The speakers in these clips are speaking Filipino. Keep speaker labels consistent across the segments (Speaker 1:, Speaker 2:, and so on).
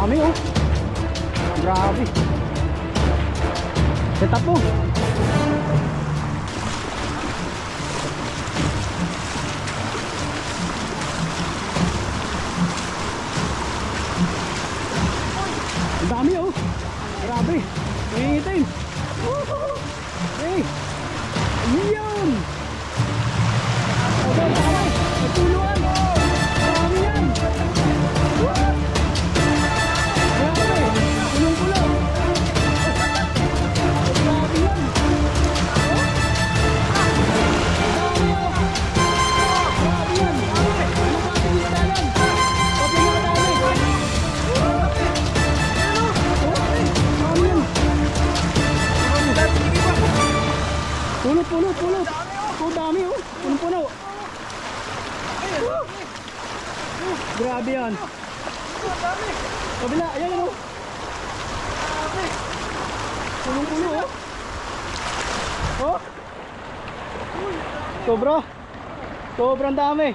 Speaker 1: Dami oh. Grabe. Set up po. Ang dami oh. Grabe. Nangingitim. Hey. Yan. Okay, tama. Natuluan. Dami yan. Grabe. Kulong-kulong. Grabe yan. Dami oh. Grabe yan. Ano ba ang instalan? Okay nga dami. Puno, puno, puno. Oh, dami oh. Puno-puno. Grabe yan. Kabila, ayan oh. Puno-puno oh. Oh. Sobra. Sobrang dami.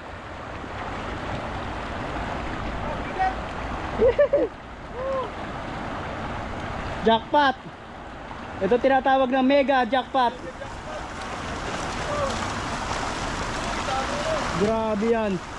Speaker 1: Jackpot. Ito tinatawag na mega jackpot. Grabe yan.